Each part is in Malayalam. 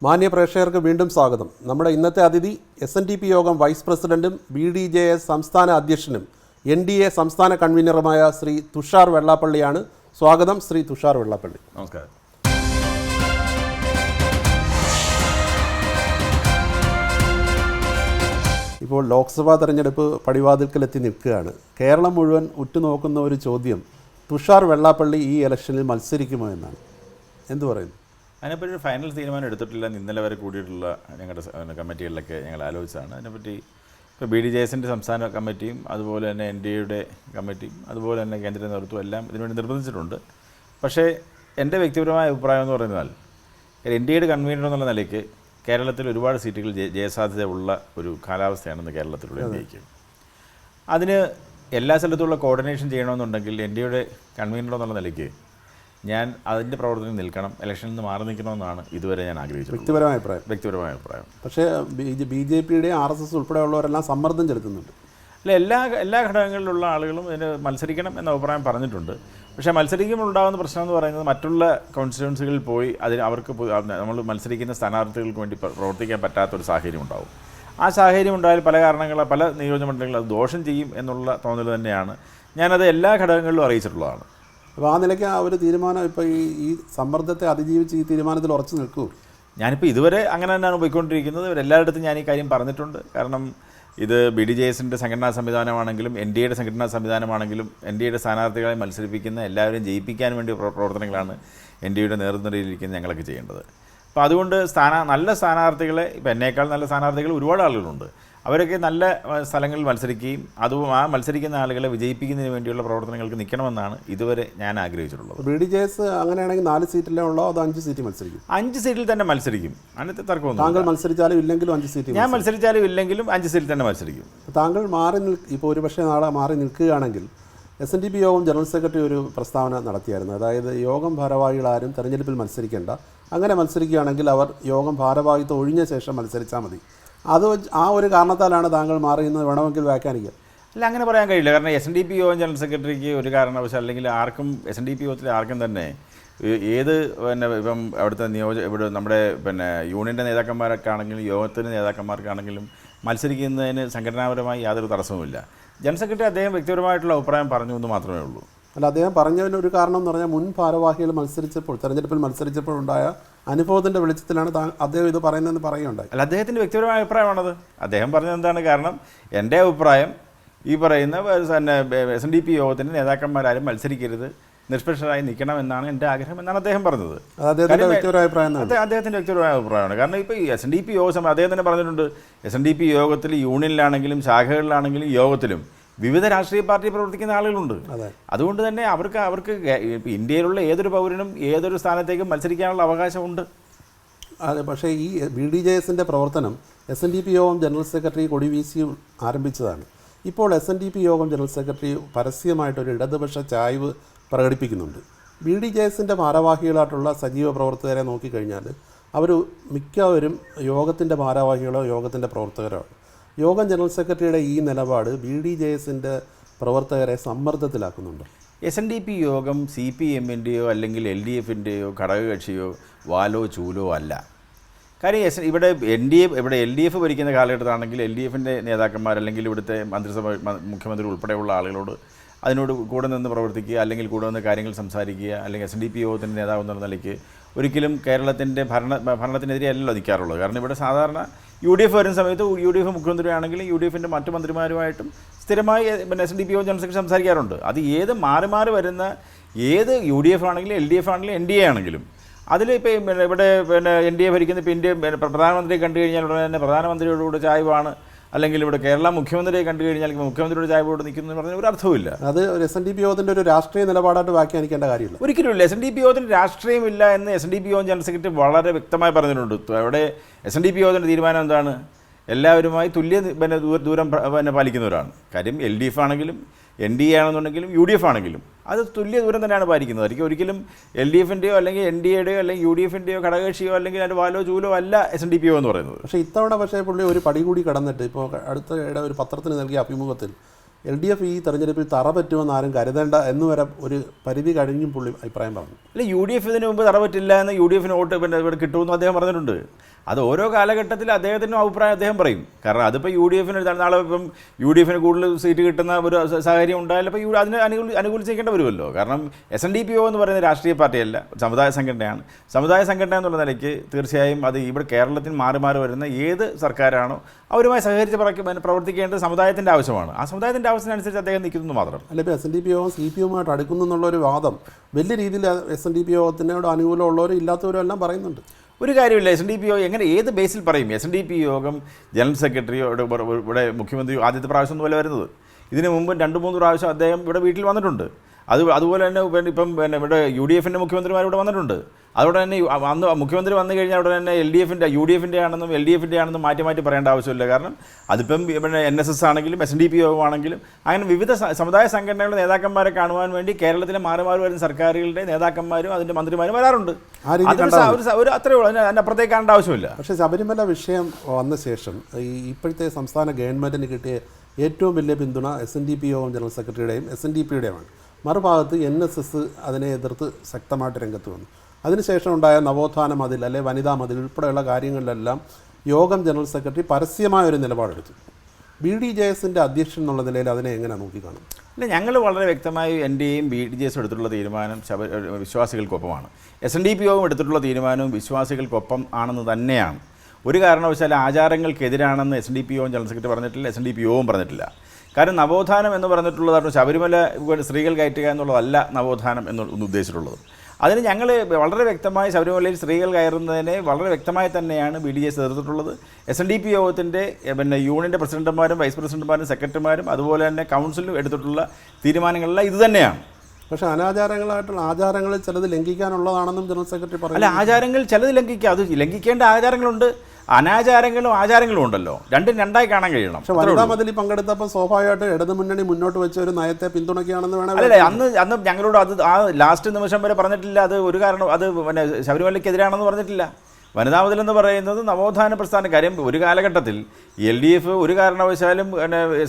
മാന്യ പ്രേക്ഷകർക്ക് വീണ്ടും സ്വാഗതം. നമ്മുടെ ഇന്നത്തെ അതിഥി SNDP യോഗം വൈസ് പ്രസിഡന്റും BDJS സംസ്ഥാന അധ്യക്ഷനും NDA സംസ്ഥാന കൺവീനറുമായ ശ്രീ തുഷാർ വെള്ളാപ്പള്ളിയാണ്. സ്വാഗതം ശ്രീ തുഷാർ വെള്ളാപ്പള്ളി. നമസ്കാരം. ഇപ്പോൾ ലോക്സഭാ തെരഞ്ഞെടുപ്പ് പടിവാതിൽക്കലെത്തി നിൽക്കുകയാണ്. കേരളം മുഴുവൻ ഉറ്റുനോക്കുന്ന ഒരു ചോദ്യം, തുഷാർ വെള്ളാപ്പള്ളി ഈ ഇലക്ഷനിൽ മത്സരിക്കുമോ എന്നാണ്. എന്തു പറയുന്നു? അതിനെപ്പറ്റി ഒരു ഫൈനൽ തീരുമാനം എടുത്തിട്ടില്ല. ഇന്നലെ വരെ കൂടിയിട്ടുള്ള ഞങ്ങളുടെ കമ്മിറ്റികളിലൊക്കെ ഞങ്ങൾ ആലോചിച്ചതാണ്. അതിനെപ്പറ്റി ഇപ്പോൾ BDJSൻ്റെ സംസ്ഥാന കമ്മിറ്റിയും അതുപോലെ തന്നെ NDAയുടെ കമ്മിറ്റിയും അതുപോലെ തന്നെ കേന്ദ്ര നേതൃത്വം എല്ലാം ഇതിനുവേണ്ടി നിർബന്ധിച്ചിട്ടുണ്ട്. പക്ഷേ എൻ്റെ വ്യക്തിപരമായ അഭിപ്രായം എന്ന് പറയുന്നാൽ NDAയുടെ കൺവീനർ എന്നുള്ള നിലയ്ക്ക് കേരളത്തിൽ ഒരുപാട് സീറ്റുകൾ ജയസാധ്യത ഉള്ള ഒരു കാലാവസ്ഥയാണെന്ന് കേരളത്തിലുള്ള NDAയ്ക്ക്. അതിന് എല്ലാ സ്ഥലത്തുള്ള കോർഡിനേഷൻ ചെയ്യണമെന്നുണ്ടെങ്കിൽ NDAയുടെ കൺവീനർ എന്നുള്ള നിലയ്ക്ക് ഞാൻ അതിൻ്റെ പ്രവർത്തനം നിൽക്കണം, ഇലക്ഷനിൽ നിന്ന് മാറി നിൽക്കണമെന്നാണ് ഇതുവരെ ഞാൻ ആഗ്രഹിച്ചത്. വ്യക്തിപരമായ അഭിപ്രായം. പക്ഷേ BJPയുടെ RSS ഉൾപ്പെടെയുള്ളവരെല്ലാം സമ്മർദ്ദം ചെലുത്തുന്നുണ്ട്. അല്ല, എല്ലാ ഘടകങ്ങളിലുള്ള ആളുകളും ഇതിന് മത്സരിക്കണം എന്ന അഭിപ്രായം പറഞ്ഞിട്ടുണ്ട്. പക്ഷേ മത്സരിക്കുമ്പോൾ ഉണ്ടാകുന്ന പ്രശ്നം എന്ന് പറയുന്നത് മറ്റുള്ള കോൺസ്റ്റിറ്റ്യുവൻസികളിൽ പോയി അവർക്ക് നമ്മൾ മത്സരിക്കുന്ന സ്ഥാനാർത്ഥികൾക്ക് വേണ്ടി പ്രവർത്തിക്കാൻ പറ്റാത്തൊരു സാഹചര്യം ഉണ്ടാവും. ആ സാഹചര്യം ഉണ്ടായാൽ പല നിയോജകമണ്ഡലങ്ങളും അത് ദോഷം ചെയ്യും എന്നുള്ള തോന്നൽ തന്നെയാണ്. ഞാനത് എല്ലാ ഘടകങ്ങളിലും അറിയിച്ചിട്ടുള്ളതാണ്. അപ്പോൾ ആ നിലയ്ക്ക് ആ ഒരു തീരുമാനം ഇപ്പോൾ ഈ സമ്മർദ്ദത്തെ അതിജീവിച്ച് ഈ തീരുമാനത്തിൽ ഉറച്ചു നിൽക്കൂ? ഞാനിപ്പോൾ ഇതുവരെ അങ്ങനെ തന്നെയാണ് പോയിക്കൊണ്ടിരിക്കുന്നത്. ഇവരെല്ലായിടത്തും ഞാൻ ഈ കാര്യം പറഞ്ഞിട്ടുണ്ട്. കാരണം ഇത് BDJSൻ്റെ സംഘടനാ സംവിധാനമാണെങ്കിലും NDAയുടെ സംഘടനാ സംവിധാനമാണെങ്കിലും NDAയുടെ സ്ഥാനാർത്ഥികളെ മത്സരിപ്പിക്കുന്ന എല്ലാവരെയും ജയിപ്പിക്കാൻ വേണ്ടി പ്രവർത്തനങ്ങളാണ് NDAയുടെ നേതൃനിരയിലിരിക്കുന്ന ഞങ്ങളൊക്കെ ചെയ്യേണ്ടത്. അപ്പോൾ അതുകൊണ്ട് നല്ല സ്ഥാനാർത്ഥികളെ, ഇപ്പോൾ എന്നേക്കാൾ നല്ല സ്ഥാനാർത്ഥികൾ ഒരുപാട് ആളുകളുണ്ട്. അവരൊക്കെ നല്ല സ്ഥലങ്ങളിൽ മത്സരിക്കുകയും ആ മത്സരിക്കുന്ന ആളുകളെ വിജയിപ്പിക്കുന്നതിന് വേണ്ടിയുള്ള പ്രവർത്തനങ്ങൾക്ക് നിൽക്കണമെന്നാണ് ഇതുവരെ ഞാൻ ആഗ്രഹിച്ചിട്ടുള്ളത്. BDJS അങ്ങനെയാണെങ്കിൽ 4 സീറ്റിലേ ഉള്ളോ അതോ 5 സീറ്റ് മത്സരിക്കും? 5 സീറ്റിൽ തന്നെ മത്സരിക്കും. അതിനകത്ത് തർക്കമൊന്നും. താങ്കൾ മത്സരിച്ചാലും ഇല്ലെങ്കിലും 5 സീറ്റ്? ഞാൻ മത്സരിച്ചാലും ഇല്ലെങ്കിലും 5 സീറ്റിൽ തന്നെ മത്സരിക്കും. താങ്കൾ ഇപ്പോൾ ഒരുപക്ഷെ നാളെ മാറി നിൽക്കുകയാണെങ്കിൽ SNDP യോഗം ജനറൽ സെക്രട്ടറി ഒരു പ്രസ്താവന നടത്തിയായിരുന്നു. അതായത് യോഗം ഭാരവാഹികളാരും തെരഞ്ഞെടുപ്പിൽ മത്സരിക്കേണ്ട, അങ്ങനെ മത്സരിക്കുകയാണെങ്കിൽ അവർ യോഗം ഭാരവാഹിത്വം ഒഴിഞ്ഞ ശേഷം മത്സരിച്ചാൽ മതി. ആ ഒരു കാരണത്താലാണ് താങ്കൾ മാറിയെന്ന് വേണമെങ്കിൽ വ്യാഖ്യാനിക്കുക. അല്ല, അങ്ങനെ പറയാൻ കഴിയില്ല. കാരണം SNDP യോഗം ജനറൽ സെക്രട്ടറിക്ക് ഒരു കാരണവശാൽ അല്ലെങ്കിൽ ആർക്കും SNDP യോഗത്തിൽ ആർക്കും തന്നെ ഏത് ഇപ്പം അവിടുത്തെ ഇവിടെ നമ്മുടെ യൂണിയൻ്റെ നേതാക്കന്മാരൊക്കെ ആണെങ്കിലും യോഗത്തിൻ്റെ നേതാക്കന്മാർക്കാണെങ്കിലും മത്സരിക്കുന്നതിന് സംഘടനാപരമായി യാതൊരു തടസ്സവുമില്ല. ജനറൽ സെക്രട്ടറി അദ്ദേഹം വ്യക്തിപരമായിട്ടുള്ള അഭിപ്രായം പറഞ്ഞു എന്ന് മാത്രമേ ഉള്ളൂ. അല്ല, അദ്ദേഹം പറഞ്ഞതിന് ഒരു കാരണം എന്ന് പറഞ്ഞാൽ മുൻ ഭാരവാഹികൾ തെരഞ്ഞെടുപ്പിൽ മത്സരിച്ചപ്പോൾ ഉണ്ടായ അനുഭവത്തിൻ്റെ വെളിച്ചത്തിലാണ് അദ്ദേഹം ഇത് പറയുന്നതെന്ന് പറയുകയുണ്ടായി. അല്ല, അദ്ദേഹത്തിൻ്റെ വ്യക്തിപരമായ അഭിപ്രായമാണത്. അദ്ദേഹം പറഞ്ഞത് എന്താണ്? കാരണം എൻ്റെ അഭിപ്രായം ഈ പറയുന്ന SNDP യോഗത്തിൻ്റെ നേതാക്കന്മാരാരും മത്സരിക്കരുത്, നിഷ്പക്ഷരായി നിൽക്കണം എന്നാണ് എൻ്റെ ആഗ്രഹം എന്നാണ് അദ്ദേഹം പറഞ്ഞത്. അദ്ദേഹത്തിൻ്റെ വ്യക്തിപരമായ അഭിപ്രായമാണ്. കാരണം ഇപ്പോൾ ഈ SNDP യോഗം അദ്ദേഹം തന്നെ പറഞ്ഞിട്ടുണ്ട്, SNDP യോഗത്തിൽ യൂണിയനിലാണെങ്കിലും ശാഖകളിലാണെങ്കിലും യോഗത്തിലും വിവിധ രാഷ്ട്രീയ പാർട്ടി പ്രവർത്തിക്കുന്ന ആളുകളുണ്ട്. അതുകൊണ്ട് തന്നെ അവർക്ക് ഇന്ത്യയിലുള്ള ഏതൊരു പൗരനും ഏതൊരു സ്ഥാനത്തേക്കും മത്സരിക്കാനുള്ള അവകാശമുണ്ട്. അതെ, പക്ഷേ ഈ BDJSൻ്റെ പ്രവർത്തനം SNDP യോഗം ജനറൽ സെക്രട്ടറി കൊടിവീശി ആരംഭിച്ചതാണ്. ഇപ്പോൾ SNDP യോഗം ജനറൽ സെക്രട്ടറി പരസ്യമായിട്ടൊരു ഇടതുപക്ഷ ചായ്വ് പ്രകടിപ്പിക്കുന്നുണ്ട്. BDJSൻ്റെ ഭാരവാഹികളായിട്ടുള്ള സജീവ പ്രവർത്തകരെ നോക്കിക്കഴിഞ്ഞാൽ അവർ മിക്കവരും യോഗത്തിൻ്റെ ഭാരവാഹികളോ യോഗത്തിൻ്റെ പ്രവർത്തകരോ. യോഗം ജനറൽ സെക്രട്ടറിയുടെ ഈ നിലപാട് BDJSൻ്റെ പ്രവർത്തകരെ സമ്മർദ്ദത്തിലാക്കുന്നുണ്ട്. SNDP യോഗം CPMൻ്റെയോ അല്ലെങ്കിൽ LDFൻ്റെയോ ഘടകകക്ഷിയോ വാലോ ചൂലോ അല്ല. കാര്യം ഇവിടെ LDF ഭരിക്കുന്ന കാലഘട്ടത്താണെങ്കിൽ LDFൻ്റെ നേതാക്കന്മാർ അല്ലെങ്കിൽ ഇവിടുത്തെ മന്ത്രിസഭ മുഖ്യമന്ത്രി ഉൾപ്പെടെയുള്ള ആളുകളോട് അതിനോട് കൂടെ നിന്ന് പ്രവർത്തിക്കുക, അല്ലെങ്കിൽ കൂടെ നിന്ന് കാര്യങ്ങൾ സംസാരിക്കുക, അല്ലെങ്കിൽ SNDP യോഗത്തിൻ്റെ നേതാവ് എന്നുള്ള നിലയ്ക്ക് ഒരിക്കലും കേരളത്തിൻ്റെ ഭരണത്തിനെതിരെ അല്ലല്ലോ നിൽക്കാറുള്ളത്. കാരണം ഇവിടെ സാധാരണ UDF വരുന്ന സമയത്ത് UDF മുഖ്യമന്ത്രിയാണെങ്കിലും UDFൻ്റെ മറ്റു മന്ത്രിമാരുമായിട്ടും സ്ഥിരമായി SNDP യോഗം ജനറൽ സെക്രട്ടറി സംസാരിക്കാറുണ്ട്. അത് ഏത് മാറി വരുന്ന ഏത് UDF ആണെങ്കിലും LDF ആണെങ്കിലും NDA ആണെങ്കിലും അതിലിപ്പോൾ ഇവിടെ NDA ഭരിക്കുന്ന ഇപ്പോൾ ഇന്ത്യ പ്രധാനമന്ത്രിയെ കണ്ടു കഴിഞ്ഞാൽ ഉടനെ തന്നെ പ്രധാനമന്ത്രിയോടുകൂടെ ചായ്വാണ്, അല്ലെങ്കിൽ ഇവിടെ കേരള മുഖ്യമന്ത്രിയെ കണ്ടു കഴിഞ്ഞാൽ മുഖ്യമന്ത്രിയുടെ ചായ്വോട് നിൽക്കുന്നു എന്ന് പറഞ്ഞാൽ ഒരു അർത്ഥവുമില്ല. അത് SNDP യോഗത്തിൻ്റെ ഒരു രാഷ്ട്രീയ നിലപാടായിട്ട് വ്യാഖ്യാനിക്കേണ്ട കാര്യമില്ല. ഒരിക്കലുമില്ല. SNDP യോഗത്തിന് രാഷ്ട്രീയമില്ല എന്ന് SNDP യോഗം ജനറൽ സെക്രട്ടറി വളരെ വ്യക്തമായി പറഞ്ഞിട്ടുണ്ട്. അവിടെ SNDP യോഗത്തിൻ്റെ തീരുമാനം എന്താണ്? എല്ലാവരുമായി തുല്യ ദൂരം പാലിക്കുന്നവരാണ്. കാര്യം LDF ആണെങ്കിലും NDA ആണെന്നുണ്ടെങ്കിലും UDF ആണെങ്കിലും അത് തുല്യ ദൂരം തന്നെയാണ് പാലിക്കുന്നത്. ഒരിക്കലും LDFൻ്റെയോ അല്ലെങ്കിൽ NDAയുടെയോ അല്ലെങ്കിൽ UDFൻ്റെയോ ഘടകകക്ഷിയോ അല്ലെങ്കിൽ അതിൻ്റെ വാലോ ചൂലോ അല്ല SNDP യോഗം എന്ന് പറയുന്നത്. പക്ഷേ ഇത്തവണ പുള്ളി ഒരു പടി കൂടി കടന്നിട്ട് ഇപ്പോൾ അടുത്തിടെ ഒരു പത്രത്തിന് നൽകിയ അഭിമുഖത്തിൽ LDF ഈ തെരഞ്ഞെടുപ്പിൽ തറ പറ്റുമെന്ന് ആരും കരുതേണ്ട എന്ന് വരെ ഒരു പരിധി കഴിഞ്ഞും പുള്ളി അഭിപ്രായം പറഞ്ഞു. അല്ല, UDF ഇതിന് മുമ്പ് തറ പറ്റില്ല എന്ന് UDFന് വോട്ട് ഇവിടെ കിട്ടുമെന്ന് അദ്ദേഹം പറഞ്ഞിട്ടുണ്ട്. അത് ഓരോ കാലഘട്ടത്തിൽ അദ്ദേഹത്തിനും അഭിപ്രായം അദ്ദേഹം പറയും. കാരണം അതിപ്പോൾ യു ഡി എഫിന് നാളെ ഇപ്പം യു ഡി എഫിന് കൂടുതൽ സീറ്റ് കിട്ടുന്ന ഒരു സാഹചര്യം ഉണ്ടായാലും ഇപ്പോൾ അതിന് അനുകൂലിച്ചേക്കേണ്ടി വരുമല്ലോ. കാരണം SNDPO എന്ന് പറയുന്നത് രാഷ്ട്രീയ പാർട്ടിയല്ല, സമുദായ സംഘടനയാണ്. സമുദായ സംഘടന എന്നുള്ള നിലയ്ക്ക് തീർച്ചയായും അത് ഇവിടെ കേരളത്തിൽ മാറി മാറി വരുന്ന ഏത് സർക്കാരാണോ അവരുമായി സഹകരിച്ച് പ്രവർത്തിക്കേണ്ടത് സമുദായത്തിൻ്റെ ആവശ്യമാണ്. ആ സമുദായത്തിൻ്റെ ആവശ്യത്തിനനുസരിച്ച് അദ്ദേഹം നിൽക്കുന്നു മാത്രം. അല്ല, ഇപ്പോൾ SNDPO CPM-ആയിട്ട് അടുക്കുന്നു എന്നുള്ളൊരു വാദം വലിയ രീതിയിൽ SNDPO-ത്തിനോട് അനുകൂലമുള്ളവരും ഇല്ലാത്തവരും എല്ലാം പറയുന്നുണ്ട്. ഒരു കാര്യമില്ല. SNDPO എങ്ങനെ ഏത് ബേസിൽ പറയും? SNDPO യോഗം ജനറൽ സെക്രട്ടറിയോട് ഇവിടെ മുഖ്യമന്ത്രി ആദ്യത്തെ പ്രാവശ്യം ഒന്നുമല്ല വരുന്നത്. ഇതിന് മുമ്പ് 2-3 പ്രാവശ്യം അദ്ദേഹം ഇവിടെ വീട്ടിൽ വന്നിട്ടുണ്ട്. അതുപോലെ തന്നെ ഇപ്പം ഇവിടെ UDF-ൻ്റെ മുഖ്യമന്ത്രിമാർ ഇവിടെ വന്നിട്ടുണ്ട്. അതുകൊണ്ട് തന്നെ അന്ന് മുഖ്യമന്ത്രി വന്നു കഴിഞ്ഞാൽ അവിടെ തന്നെ UDF-ൻ്റെ ആണെന്നും LDF-ൻ്റെ ആണെന്നും മാറ്റി പറയേണ്ട ആവശ്യമില്ല. കാരണം അതിപ്പം ഇവിടെ NSS ആണെങ്കിലും SNDPO ആണെങ്കിലും അങ്ങനെ വിവിധ സമുദായ സംഘടനകളുടെ നേതാക്കന്മാരെ കാണുവാൻ വേണ്ടി കേരളത്തിലെ മാറി വരുന്ന സർക്കാരുകളുടെ നേതാക്കന്മാരും അതിൻ്റെ മന്ത്രിമാരും വരാറുണ്ട്. ഒരു അത്രയേ ഉള്ളൂ, അതിനപ്പുറത്തേക്ക് കാണേണ്ട ആവശ്യമില്ല. പക്ഷേ ശബരിമല വിഷയം വന്ന ശേഷം ഇപ്പോഴത്തെ സംസ്ഥാന ഗവൺമെൻറ്റിന് കിട്ടിയ ഏറ്റവും വലിയ പിന്തുണ SNDPO ജനറൽ സെക്രട്ടറിയുടെയും SNDP-യുടെയുമാണ്. മറുഭാഗത്ത് NSS അതിനെ എതിർത്ത് ശക്തമായിട്ട് രംഗത്ത് വന്നു. അതിനുശേഷം ഉണ്ടായ നവോത്ഥാന മതിൽ അല്ലെ വനിതാ മതിൽ ഉൾപ്പെടെയുള്ള കാര്യങ്ങളിലെല്ലാം യോഗം ജനറൽ സെക്രട്ടറി പരസ്യമായൊരു നിലപാടെടുത്തു. BDJS-ൻ്റെ അധ്യക്ഷൻ എന്നുള്ള നിലയിൽ അതിനെ എങ്ങനെ നോക്കിക്കാണും? അല്ല, ഞങ്ങൾ വളരെ വ്യക്തമായി NDAയും BDJS എടുത്തിട്ടുള്ള തീരുമാനം വിശ്വാസികൾക്കൊപ്പമാണ്. SNDPO എടുത്തിട്ടുള്ള തീരുമാനവും വിശ്വാസികൾക്കൊപ്പം ആണെന്ന് തന്നെയാണ്. ഒരു കാരണവശാലും ആചാരങ്ങൾക്കെതിരാണെന്ന് SNDPO ജനറൽ സെക്രട്ടറി പറഞ്ഞിട്ടില്ല, SNDPO പറഞ്ഞിട്ടില്ല. കാരണം നവോത്ഥാനം എന്ന് പറഞ്ഞിട്ടുള്ളതാണ് ശബരിമല സ്ത്രീകൾ കയറ്റുക എന്നുള്ളതല്ല നവോത്ഥാനം എന്ന് ഉദ്ദേശിച്ചിട്ടുള്ളത്. അതിന് ഞങ്ങൾ വളരെ വ്യക്തമായി ശബരിമലയിൽ സ്ത്രീകൾ കയറുന്നതിനെ വളരെ വ്യക്തമായി തന്നെയാണ് BDJS എതിർത്തിട്ടുള്ളത്. SNDPO-ത്തിൻ്റെ യൂണിയൻ്റെ പ്രസിഡന്റുമാരും വൈസ് പ്രസിഡന്റുമാരും സെക്രട്ടറിമാരും അതുപോലെ തന്നെ കൗൺസിലും എടുത്തിട്ടുള്ള തീരുമാനങ്ങളെല്ലാം ഇത് തന്നെയാണ്. പക്ഷേ അനാചാരങ്ങളായിട്ടുള്ള ആചാരങ്ങളിൽ ചിലത് ലംഘിക്കാനുള്ളതാണെന്നും ജനറൽ സെക്രട്ടറി പറഞ്ഞു. അല്ല, ആചാരങ്ങൾ ചിലത് ലംഘിക്കുക, അത് ലംഘിക്കേണ്ട ആചാരങ്ങളുണ്ട്. അനാചാരങ്ങളും ആചാരങ്ങളും ഉണ്ടല്ലോ, രണ്ടും രണ്ടായി കാണാൻ കഴിയണം. പക്ഷേ വനിതാ മതിൽ പങ്കെടുത്തപ്പോൾ സ്വാഭാവികമായിട്ട് ഇടതുമുന്നണി മുന്നോട്ട് വെച്ച ഒരു നയത്തെ പിന്തുണയ്ക്കുകയാണെന്ന് വേണം. അല്ലേ, അന്ന് ഞങ്ങളോട് അത് ആ ലാസ്റ്റ് നിമിഷം വരെ പറഞ്ഞിട്ടില്ല. അത് ഒരു കാരണം അത് ശബരിമലയ്ക്കെതിരാണെന്ന് പറഞ്ഞിട്ടില്ല. വനിതാ മതിൽ എന്ന് പറയുന്നത് നവോത്ഥാന പ്രസ്ഥാന കാര്യം. ഒരു കാലഘട്ടത്തിൽ LDF ഒരു കാരണവശാലും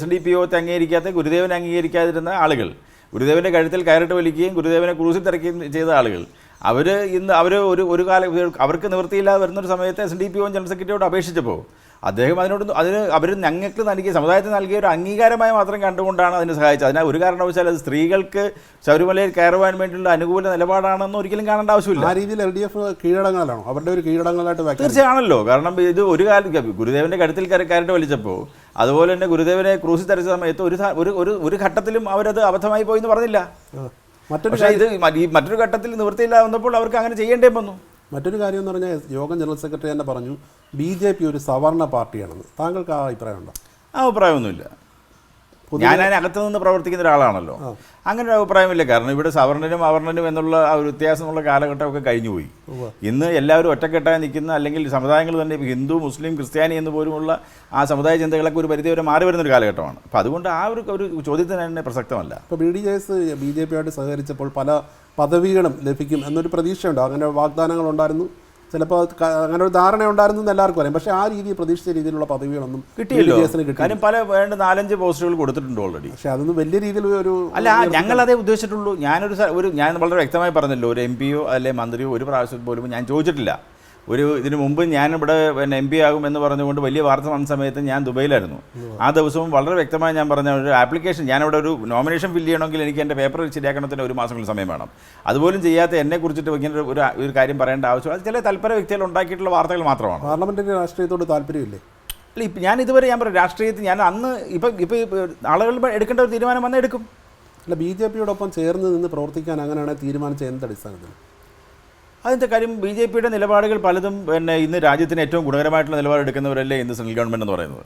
SNDPO-ത്തെ അംഗീകരിക്കാത്ത ഗുരുദേവനെ അംഗീകരിക്കാതിരുന്ന ആളുകൾ, ഗുരുദേവൻ്റെ കഴുത്തിൽ കയറിട്ട് വലിക്കുകയും ഗുരുദേവനെ ക്രൂസിൽ തിരക്കുകയും ചെയ്ത ആളുകൾ, അവർ ഒരു കാലം അവർക്ക് നിവൃത്തിയില്ലാതെ വരുന്നൊരു സമയത്ത് SNDPO ജനറൽ സെക്രട്ടറിയോട് അപേക്ഷിച്ചപ്പോൾ അദ്ദേഹം അവർ ഞങ്ങൾക്ക് നൽകിയ സമുദായത്തിന് നൽകിയ ഒരു അംഗീകാരമായി മാത്രം കണ്ടുകൊണ്ടാണ് അതിനെ സഹായിച്ചത്. അതിനാൽ ഒരു കാരണവശാലും അത് സ്ത്രീകൾക്ക് ശബരിമലയിൽ കയറുവാൻ വേണ്ടിയുള്ള അനുകൂല നിലപാടാണെന്ന് ഒരിക്കലും കാണേണ്ട ആവശ്യമില്ല. ആ രീതിയിൽ LDF കീഴടങ്ങലാണോ അവരുടെ ഒരു കീഴടങ്ങലായിട്ട്? തീർച്ചയാണല്ലോ. കാരണം ഇത് ഒരു കാലം ഗുരുദേവൻ്റെ കഴുത്തിൽ കയറിട്ട് വലിച്ചപ്പോൾ, അതുപോലെ തന്നെ ഗുരുദേവനെ ക്രൂസിൽ തെരച്ച സമയത്ത് ഒരു ഘട്ടത്തിലും അവരത് അബദ്ധമായി പോയി എന്ന് പറഞ്ഞില്ല. പക്ഷേ ഇത് മറ്റൊരു ഘട്ടത്തിൽ നിവൃത്തിയില്ലാതെ വന്നപ്പോൾ അവർക്ക് അങ്ങനെ ചെയ്യേണ്ടേ വന്നു. മറ്റൊരു കാര്യം എന്ന് പറഞ്ഞാൽ യോഗം ജനറൽ സെക്രട്ടറി തന്നെ പറഞ്ഞു BJP ഒരു സവർണ പാർട്ടിയാണെന്ന്. താങ്കൾക്ക് ആ അഭിപ്രായമുണ്ടോ? ആ അഭിപ്രായമൊന്നുമില്ല. ഞാൻ അതിനകത്ത് നിന്ന് പ്രവർത്തിക്കുന്ന ഒരാളാണല്ലോ. അങ്ങനെ ഒരു അഭിപ്രായമില്ല. കാരണം ഇവിടെ സവർണനും അവർണനും എന്നുള്ള ആ ഒരു വ്യത്യാസമുള്ള കാലഘട്ടമൊക്കെ കഴിഞ്ഞുപോയി. ഇന്ന് എല്ലാവരും ഒറ്റക്കെട്ടായി നിൽക്കുന്ന, അല്ലെങ്കിൽ സമുദായങ്ങൾ തന്നെ ഹിന്ദു മുസ്ലിം ക്രിസ്ത്യാനി എന്ന് പോലുമുള്ള ആ സമുദായ ചിന്തകളൊക്കെ ഒരു പരിധി വരെ മാറി വരുന്നൊരു കാലഘട്ടമാണ്. അപ്പോൾ അതുകൊണ്ട് ആ ഒരു ചോദ്യത്തിന് തന്നെ പ്രസക്തമല്ല. ഇപ്പോൾ BDJS BJP-യായിട്ട് സഹകരിച്ചപ്പോൾ പല പദവികളും ലഭിക്കും എന്നൊരു പ്രതീക്ഷയുണ്ടോ? അങ്ങനെ വാഗ്ദാനങ്ങൾ ഉണ്ടായിരുന്നു, ചിലപ്പോൾ അങ്ങനെ ഒരു ധാരണ ഉണ്ടായിരുന്നു എന്ന് എല്ലാവർക്കും അറിയാം. പക്ഷേ ആ രീതിയിൽ പ്രതീക്ഷിച്ച രീതിയിലുള്ള പദവികളൊന്നും കിട്ടിയല്ലോ. കാര്യം 4-5 പോസ്റ്റുകൾ കൊടുത്തിട്ടുണ്ട് ഓൾറെഡി. പക്ഷേ അതൊന്നും വലിയ രീതിയിൽ അല്ല, ഞങ്ങളതേ ഉദ്ദേശിച്ചിട്ടുള്ളൂ. ഞാൻ വളരെ വ്യക്തമായി പറഞ്ഞല്ലോ, ഒരു MP-യോ അല്ലെ മന്ത്രിയോ ഒരു പ്രാവശ്യം പോലും ഞാൻ ചോദിച്ചിട്ടില്ല. ഇതിനു മുമ്പ് ഞാനിവിടെ MP ആകും എന്ന് പറഞ്ഞുകൊണ്ട് വലിയ വാർത്ത വന്ന സമയത്ത് ഞാൻ ദുബൈയിലായിരുന്നു. ആ ദിവസവും വളരെ വ്യക്തമായി ഞാൻ പറഞ്ഞ ഒരു ആപ്ലിക്കേഷൻ, ഞാനിവിടെ ഒരു നോമിനേഷൻ ഫില്ല് ചെയ്യണമെങ്കിൽ എനിക്ക് എൻ്റെ പേപ്പർ ശരിയാക്കണത്തിന് 1 മാസം സമയം വേണം. അതുപോലും ചെയ്യാത്ത എന്നെക്കുറിച്ചിട്ട് ഇങ്ങനെ ഒരു കാര്യം പറയേണ്ട ആവശ്യം അത് ചില തൽപര വ്യക്തികൾ ഉണ്ടാക്കിയിട്ടുള്ള വാർത്തകൾ മാത്രമാണ്. പാർലമെൻറ്റിൻ്റെ രാഷ്ട്രീയത്തോട് താല്പര്യമില്ലേ? അല്ല, ഞാൻ ഇതുവരെ രാഷ്ട്രീയത്തിൽ ഞാൻ അന്ന് ഇപ്പോൾ ആളുകൾ എടുക്കേണ്ട ഒരു തീരുമാനം വന്നാൽ എടുക്കും. അല്ല, BJP-യോടൊപ്പം ചേർന്ന് നിന്ന് പ്രവർത്തിക്കാൻ അങ്ങനെയാണ് തീരുമാനിച്ച എന്തടിസ്ഥാനത്തിൽ? അതിൻ്റെ കാര്യം BJP-യുടെ നിലപാടുകൾ പലതും ഇന്ന് രാജ്യത്തിന് ഏറ്റവും ഗുണകരമായിട്ടുള്ള നിലപാടെടുക്കുന്നവരല്ലേ ഇന്ന് സെൻട്രൽ ഗവൺമെൻറ് എന്ന് പറയുന്നത്.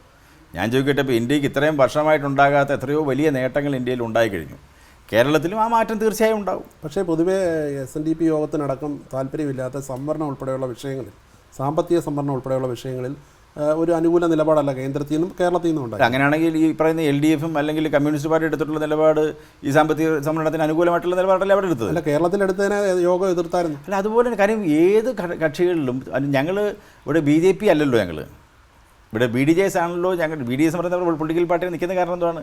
ഞാൻ ചോദിക്കട്ടെ, ഇപ്പോൾ ഇന്ത്യക്ക് ഇത്രയും വർഷമായിട്ടുണ്ടാകാത്ത എത്രയോ വലിയ നേട്ടങ്ങൾ ഇന്ത്യയിൽ ഉണ്ടായിക്കഴിഞ്ഞു. കേരളത്തിലും ആ മാറ്റം തീർച്ചയായും ഉണ്ടാവും. പക്ഷേ പൊതുവേ SNDP യോഗത്തിനടക്കം താല്പര്യമില്ലാത്ത സംവരണം ഉൾപ്പെടെയുള്ള വിഷയങ്ങളിൽ, സാമ്പത്തിക സംവരണം ഉൾപ്പെടെയുള്ള വിഷയങ്ങളിൽ ഒരു അനുകൂല നിലപാടല്ല കേന്ദ്രത്തിൽ നിന്നും കേരളത്തിൽ നിന്നും ഉണ്ടായി. അങ്ങനെയാണെങ്കിൽ ഈ പറയുന്ന LDF-ഉം അല്ലെങ്കിൽ കമ്മ്യൂണിസ്റ്റ് പാർട്ടി എടുത്തിട്ടുള്ള നിലപാട് ഈ സാമ്പത്തിക സംവരണത്തിന് അനുകൂലമായിട്ടുള്ള നിലപാടല്ല അവിടെ എടുത്തത്. അല്ല, കേരളത്തിലെടുത്തതിനെ യോഗം എതിർത്തായിരുന്നു. അല്ല, അതുപോലെ കാര്യം ഏത് കക്ഷികളിലും ഞങ്ങൾ ഇവിടെ BJP അല്ലല്ലോ, ഇവിടെ BDJS ആണല്ലോ. BDS എന്ന് പറയുന്ന പൊളിറ്റിക്കൽ പാർട്ടിയിൽ നിൽക്കുന്ന കാരണം എന്താണ്?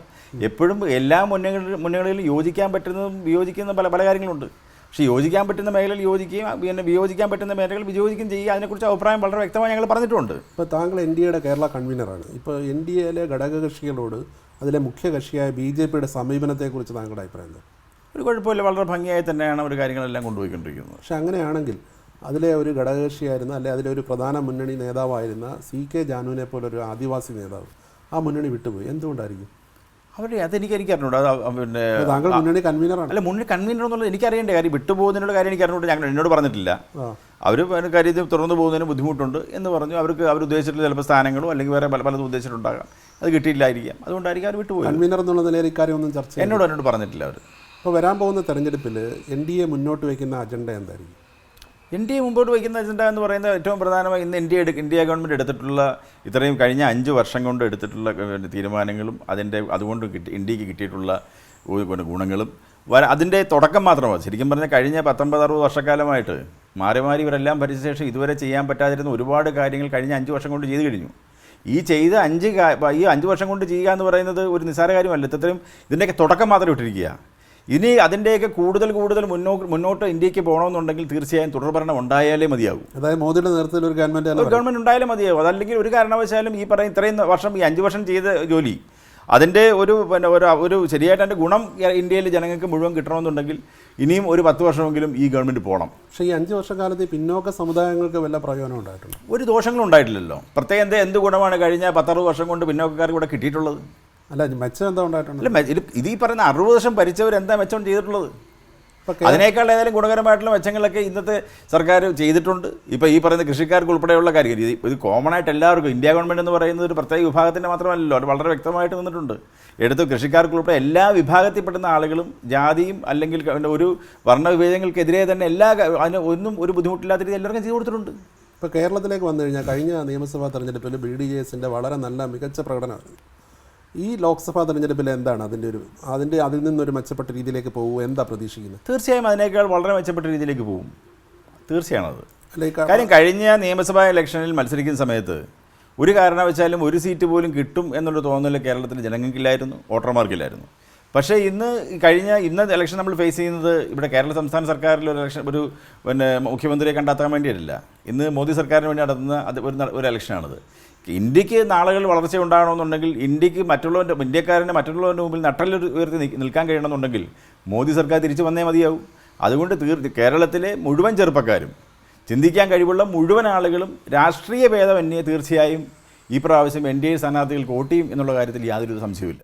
എപ്പോഴും എല്ലാ മുന്നണികളിലും യോജിക്കാൻ പറ്റുന്നതും വിയോജിക്കുന്ന പല കാര്യങ്ങളുണ്ട്. പക്ഷേ യോജിക്കാൻ പറ്റുന്ന മേഖലയിൽ യോജിക്കുകയും പിന്നെ വിയോജിക്കാൻ പറ്റുന്ന മേഖലകൾ വിയോജിക്കുകയും ചെയ്യുക. അതിനെക്കുറിച്ച് അഭിപ്രായം വളരെ വ്യക്തമായി ഞങ്ങൾ പറഞ്ഞിട്ടുണ്ട്. ഇപ്പോൾ താങ്കൾ എൻ ഡി എയുടെ കേരള കൺവീനറാണ്. ഇപ്പോൾ എൻ ഡി എയിലെ ഘടകകക്ഷികളോട് അതിലെ മുഖ്യ കക്ഷിയായ BJP-യുടെ സമീപനത്തെക്കുറിച്ച് താങ്കളുടെ അഭിപ്രായം എന്താ? ഒരു കുഴപ്പമില്ല, വളരെ ഭംഗിയായി തന്നെയാണ് ഒരു കാര്യങ്ങളെല്ലാം കൊണ്ടുപോയിക്കൊണ്ടിരിക്കുന്നത്. പക്ഷെ അങ്ങനെയാണെങ്കിൽ അതിലെ ഒരു ഘടകകക്ഷിയായിരുന്ന അല്ലെ അതിലെ ഒരു പ്രധാന മുന്നണി നേതാവായിരുന്ന CK ജാനുവിനെ പോലൊരു ആദിവാസി നേതാവ് ആ മുന്നണി വിട്ടുപോയി. എന്തുകൊണ്ടായിരിക്കും? അതെനിക്ക് അറിഞ്ഞൂടാ. പിന്നെ താങ്കൾ മുന്നണി കൺവീനറാണ്. അല്ല, മുന്നണി കൺവീനർ എന്നുള്ളത് എനിക്കറിയേണ്ട കാര്യം. വിട്ടുപോകുന്നതിനുള്ള കാര്യം എനിക്ക് അറിഞ്ഞുകൊണ്ട് ഞങ്ങൾ എന്നോട് പറഞ്ഞിട്ടില്ല. അവർ കാര്യം തുറന്നു പോകുന്നതിന് ബുദ്ധിമുട്ടുണ്ട് എന്ന് പറഞ്ഞു. അവർ ഉദ്ദേശിച്ചിട്ടുള്ള ചിലപ്പോൾ സ്ഥാനങ്ങളോ അല്ലെങ്കിൽ വേറെ പലതും ഉദ്ദേശിച്ചിട്ടുണ്ടാകാം, അത് കിട്ടിയില്ലായിരിക്കാം. അതുകൊണ്ടായിരിക്കും അവർ വിട്ടുപോയി. കൺവീനർ എന്നുള്ള നിലയിൽ ഇക്കാര്യം ഒന്നും ചർച്ച എന്നോട് പറഞ്ഞിട്ടില്ല അവർ. അപ്പോൾ വരാൻ പോകുന്ന തെരഞ്ഞെടുപ്പിൽ NDA മുന്നോട്ട് വയ്ക്കുന്ന അജണ്ട എന്തായിരിക്കും? NDA മുമ്പോട്ട് വയ്ക്കുന്ന അജണ്ട എന്ന് പറയുന്നത് ഏറ്റവും പ്രധാനമായി ഇന്ന് ഇന്ത്യ ഗവൺമെൻറ് എടുത്തിട്ടുള്ള ഇത്രയും കഴിഞ്ഞ 5 വർഷം കൊണ്ട് എടുത്തിട്ടുള്ള തീരുമാനങ്ങളും അതുകൊണ്ട് ഇന്ത്യക്ക് കിട്ടിയിട്ടുള്ള ഗുണങ്ങളും അതിൻ്റെ തുടക്കം മാത്രമാണ്. ശരിക്കും പറഞ്ഞാൽ കഴിഞ്ഞ 19-60 വർഷക്കാലമായിട്ട് മാറി ഇവരെല്ലാം ഭരിച്ച ശേഷം ഇതുവരെ ചെയ്യാൻ പറ്റാതിരുന്ന ഒരുപാട് കാര്യങ്ങൾ കഴിഞ്ഞ 5 വർഷം കൊണ്ട് ചെയ്ത് കഴിഞ്ഞു. ഈ 5 വർഷം കൊണ്ട് ചെയ്യുക എന്ന് പറയുന്നത് ഒരു നിസ്സാര കാര്യമല്ല. ഇത്രയും ഇതിൻ്റെയൊക്കെ തുടക്കം മാത്രം ഇട്ടിരിക്കുക. ഇനി അതിൻ്റെയൊക്കെ കൂടുതൽ മുന്നോട്ട് ഇന്ത്യക്ക് പോകണമെന്നുണ്ടെങ്കിൽ തീർച്ചയായും തുടർഭരണം ഉണ്ടായാലേ മതിയാകും. അതായത് മോദിയുടെ നേതൃത്വത്തിൽ ഒരു ഗവൺമെൻറ് ഉണ്ടായാലേ മതിയാകും. അതല്ലെങ്കിൽ ഒരു കാരണവശാലും ഈ പറയുന്ന ഇത്രയും വർഷം ഈ 5 വർഷം ചെയ്ത ജോലി അതിൻ്റെ ഒരു ശരിയായിട്ട് അതിൻ്റെ ഗുണം ഇന്ത്യയിൽ ജനങ്ങൾക്ക് മുഴുവൻ കിട്ടണമെന്നുണ്ടെങ്കിൽ ഇനിയും ഒരു 10 വർഷമെങ്കിലും ഈ ഗവൺമെൻറ് പോകണം. പക്ഷേ ഈ 5 വർഷക്കാലത്ത് പിന്നോക്ക സമുദായങ്ങൾക്ക് വല്ല പ്രയോജനം ഉണ്ടായിട്ടുണ്ട്? ഒരു ദോഷങ്ങളും ഉണ്ടായിട്ടില്ലല്ലോ. പ്രത്യേകം എന്ത് ഗുണമാണ് കഴിഞ്ഞ 10-60 വർഷം കൊണ്ട് പിന്നോക്കക്കാർക്ക് ഇവിടെ കിട്ടിയിട്ടുള്ളത്? അല്ല, മെച്ചം എന്താ ഉണ്ടായിട്ടുണ്ട്? അല്ല, ഇത് ഈ പറയുന്ന 60 വർഷം ഭരിച്ചവർ എന്താ മെച്ചം ചെയ്തിട്ടുള്ളത്? അതിനേക്കാൾ ഏതായാലും ഗുണകരമായിട്ടുള്ള മെച്ചങ്ങളൊക്കെ ഇന്നത്തെ സർക്കാർ ചെയ്തിട്ടുണ്ട്. ഇപ്പോൾ ഈ പറയുന്ന കൃഷിക്കാർക്ക് ഉൾപ്പെടെയുള്ള കാര്യം ഇത് കോമൺ ആയിട്ട് എല്ലാവർക്കും ഇന്ത്യ ഗവൺമെൻറ് എന്ന് പറയുന്നത് ഒരു പ്രത്യേക വിഭാഗത്തിൻ്റെ മാത്രമല്ലല്ലോ, അത് വളരെ വ്യക്തമായിട്ട് നിന്നിട്ടുണ്ട്. എടുത്ത് കൃഷിക്കാർക്ക് ഉൾപ്പെടെ എല്ലാ വിഭാഗത്തിൽപ്പെടുന്ന ആളുകളും ജാതിയും അല്ലെങ്കിൽ ഒരു വർണ്ണവിഭേദങ്ങൾക്കെതിരെ തന്നെ ഒന്നും ഒരു ബുദ്ധിമുട്ടില്ലാത്ത രീതി എല്ലാവർക്കും ചെയ്തു കൊടുത്തിട്ടുണ്ട്. ഇപ്പോൾ കേരളത്തിലേക്ക് വന്നു കഴിഞ്ഞാൽ കഴിഞ്ഞ നിയമസഭാ തെരഞ്ഞെടുപ്പിൽ BDJS-ൻ്റെ വളരെ മികച്ച പ്രകടനമാണ്. ഈ ലോക്സഭാ തെരഞ്ഞെടുപ്പിൽ എന്താണ് അതിൽ നിന്നൊരു മെച്ചപ്പെട്ട രീതിയിലേക്ക് പോകും? എന്താ പ്രതീക്ഷിക്കുന്നത്? തീർച്ചയായും അതിനേക്കാൾ വളരെ മെച്ചപ്പെട്ട രീതിയിലേക്ക് പോകും. തീർച്ചയാണത്. കാര്യം കഴിഞ്ഞ നിയമസഭാ ഇലക്ഷനിൽ മത്സരിക്കുന്ന സമയത്ത് ഒരു കാരണവശാലും ഒരു സീറ്റ് പോലും കിട്ടും എന്നുള്ള തോന്നൽ കേരളത്തിലെ ജനങ്ങൾക്കില്ലായിരുന്നു, വോട്ടർമാർക്കില്ലായിരുന്നു. പക്ഷേ ഇന്ന് ഇലക്ഷൻ നമ്മൾ ഫേസ് ചെയ്യുന്നത് ഇവിടെ കേരള സംസ്ഥാന സർക്കാരിൽ പിന്നെ മുഖ്യമന്ത്രിയെ കണ്ടെത്താൻ വേണ്ടിയിട്ടില്ല. ഇന്ന് മോദി സർക്കാരിന് വേണ്ടി നടത്തുന്ന ഒരു ഇലക്ഷനാണിത്. ഇന്ത്യക്ക് നാളുകൾ വളർച്ച ഉണ്ടാകണമെന്നുണ്ടെങ്കിൽ ഇന്ത്യക്കാരനെ മറ്റുള്ളവരുടെ മുമ്പിൽ ഉയർത്തി നിൽക്കാൻ കഴിയണമെന്നുണ്ടെങ്കിൽ മോദി സർക്കാർ തിരിച്ചു വന്നേ മതിയാവും. അതുകൊണ്ട് കേരളത്തിലെ മുഴുവൻ ചെറുപ്പക്കാരും ചിന്തിക്കാൻ കഴിവുള്ള മുഴുവൻ ആളുകളും രാഷ്ട്രീയ ഭേദമന്യേ തീർച്ചയായും ഈ പ്രാവശ്യം NDA സ്ഥാനാർത്ഥികൾക്ക് വോട്ട് ചെയ്യും എന്നുള്ള കാര്യത്തിൽ യാതൊരു സംശയവുമില്ല.